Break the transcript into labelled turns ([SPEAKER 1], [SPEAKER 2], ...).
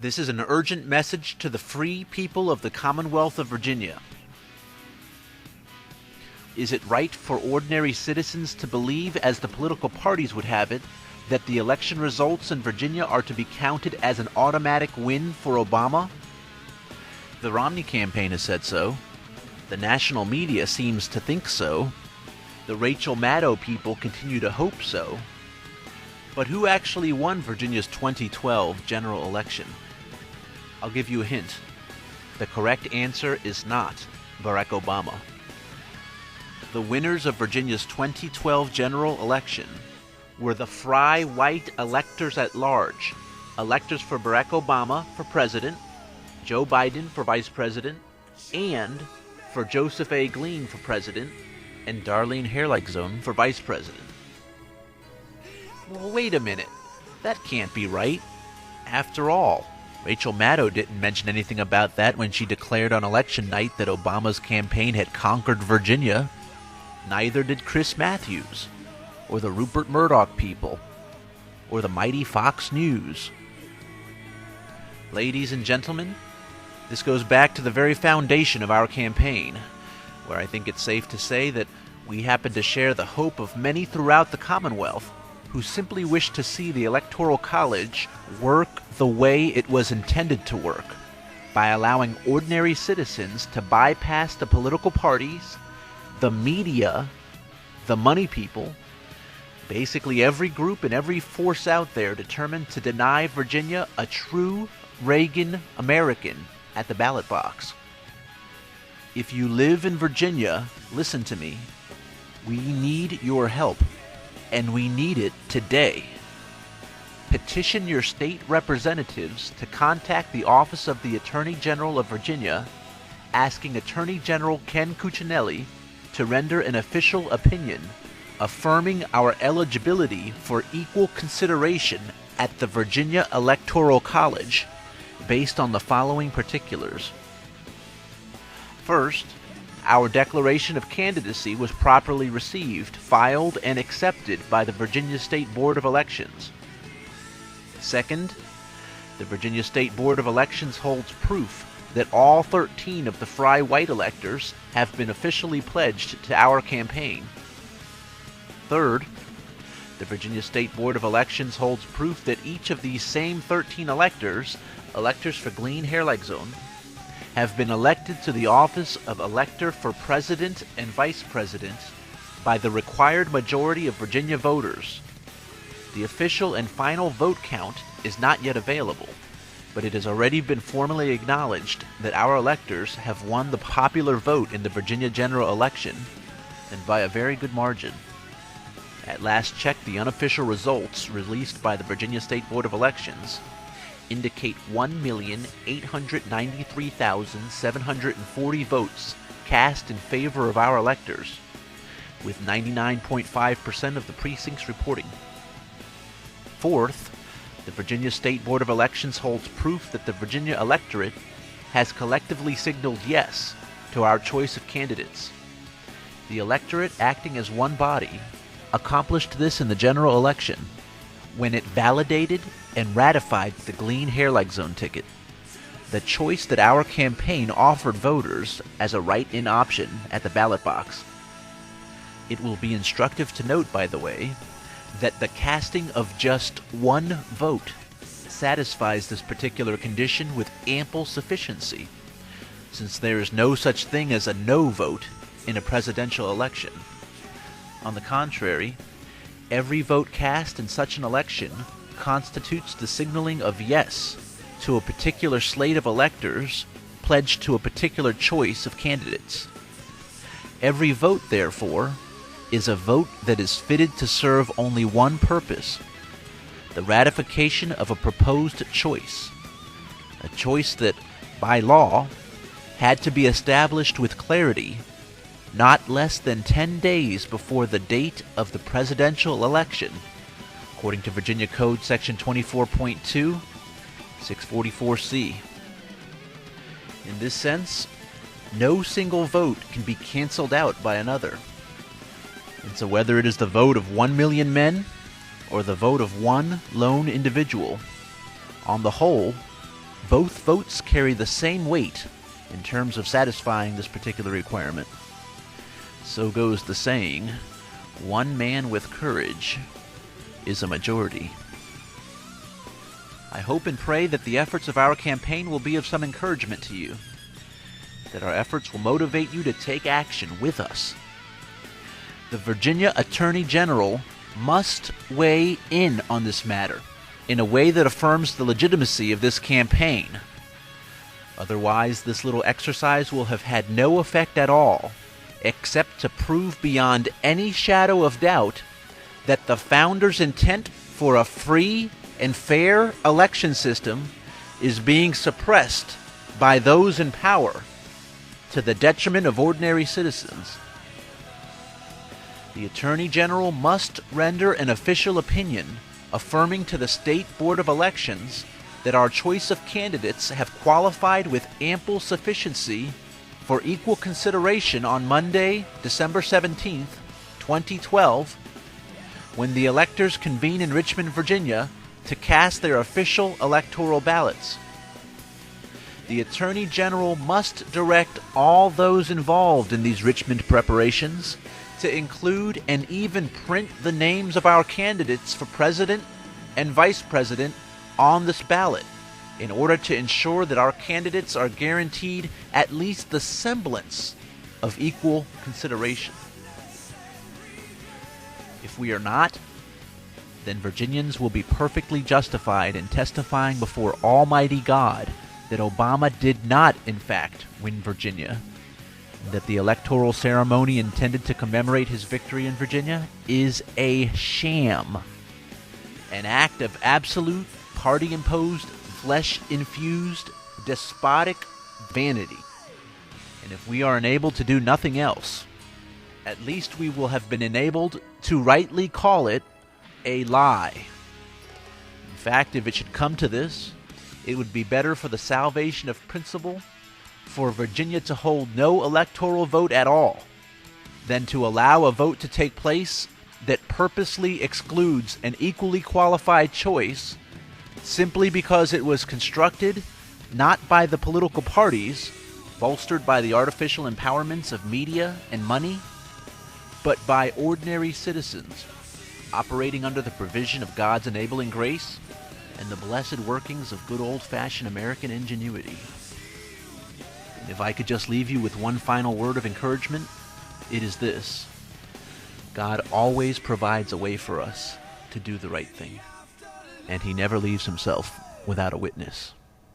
[SPEAKER 1] This is an urgent message to the free people of the Commonwealth of Virginia. Is it right for ordinary citizens to believe, as the political parties would have it, that the election results in Virginia are to be counted as an automatic win for Obama? The Romney campaign has said so. The national media seems to think so. The Rachel Maddow people continue to hope so. But who actually won Virginia's 2012 general election? I'll give you a hint. The correct answer is not Barack Obama. The winners of Virginia's 2012 general election were the Frye white electors-at-large, electors for Barack Obama for president, Joe Biden for vice president, and for Joseph A. Glean for president, and Darlene Hairligzone for vice president. Well, wait a minute. That can't be right. After all, Rachel Maddow didn't mention anything about that when she declared on election night that Obama's campaign had conquered Virginia. Neither did Chris Matthews, or the Rupert Murdoch people, or the mighty Fox News. Ladies and gentlemen, this goes back to the very foundation of our campaign, where I think it's safe to say that we happen to share the hope of many throughout the Commonwealth who simply wish to see the Electoral College work the way it was intended to work, by allowing ordinary citizens to bypass the political parties, the media, the money people, basically every group and every force out there determined to deny Virginia a true Reagan American at the ballot box. If you live in Virginia, listen to me. We need your help, and we need it today. Petition your state representatives to contact the Office of the Attorney General of Virginia, asking Attorney General Ken Cuccinelli to render an official opinion affirming our eligibility for equal consideration at the Virginia Electoral College based on the following particulars. First, our declaration of candidacy was properly received, filed, and accepted by the Virginia State Board of Elections. Second, the Virginia State Board of Elections holds proof that all 13 of the Frye white electors have been officially pledged to our campaign. Third, the Virginia State Board of Elections holds proof that each of these same 13 electors for Glean Hairligzone, have been elected to the office of elector for president and vice president by the required majority of Virginia voters. The official and final vote count is not yet available, but it has already been formally acknowledged that our electors have won the popular vote in the Virginia general election, and by a very good margin. At last check, the unofficial results released by the Virginia State Board of Elections indicate 1,893,740 votes cast in favor of our electors, with 99.5% of the precincts reporting. Fourth, the Virginia State Board of Elections holds proof that the Virginia electorate has collectively signaled yes to our choice of candidates. The electorate, acting as one body, accomplished this in the general election when it validated and ratified the Glean Hairligzone ticket, the choice that our campaign offered voters as a write-in option at the ballot box. It will be instructive to note, by the way, that the casting of just one vote satisfies this particular condition with ample sufficiency, since there is no such thing as a no vote in a presidential election. On the contrary, every vote cast in such an election constitutes the signaling of yes to a particular slate of electors pledged to a particular choice of candidates. Every vote, therefore, is a vote that is fitted to serve only one purpose: the ratification of a proposed choice, a choice that, by law, had to be established with clarity not less than 10 days before the date of the presidential election, according to Virginia Code Section 24.2, 644C. In this sense, no single vote can be canceled out by another. And so whether it is the vote of 1 million men or the vote of one lone individual, on the whole, both votes carry the same weight in terms of satisfying this particular requirement. So goes the saying, one man with courage is a majority. I hope and pray that the efforts of our campaign will be of some encouragement to you, that our efforts will motivate you to take action with us. The Virginia Attorney General must weigh in on this matter in a way that affirms the legitimacy of this campaign. Otherwise, this little exercise will have had no effect at all, except to prove beyond any shadow of doubt that the founders' intent for a free and fair election system is being suppressed by those in power to the detriment of ordinary citizens. The Attorney General must render an official opinion affirming to the State Board of Elections that our choice of candidates have qualified with ample sufficiency for equal consideration on Monday, December 17th, 2012, when the electors convene in Richmond, Virginia, to cast their official electoral ballots. The Attorney General must direct all those involved in these Richmond preparations to include and even print the names of our candidates for President and Vice President on this ballot in order to ensure that our candidates are guaranteed at least the semblance of equal consideration. If we are not, then Virginians will be perfectly justified in testifying before Almighty God that Obama did not, in fact, win Virginia, and that the electoral ceremony intended to commemorate his victory in Virginia is a sham, an act of absolute, party-imposed, flesh-infused, despotic vanity. And if we are enabled to do nothing else, at least we will have been enabled to rightly call it a lie. In fact, if it should come to this, it would be better for the salvation of principle for Virginia to hold no electoral vote at all than to allow a vote to take place that purposely excludes an equally qualified choice simply because it was constructed not by the political parties, bolstered by the artificial empowerments of media and money, but by ordinary citizens operating under the provision of God's enabling grace and the blessed workings of good old-fashioned American ingenuity. And if I could just leave you with one final word of encouragement, it is this: God always provides a way for us to do the right thing, and He never leaves Himself without a witness.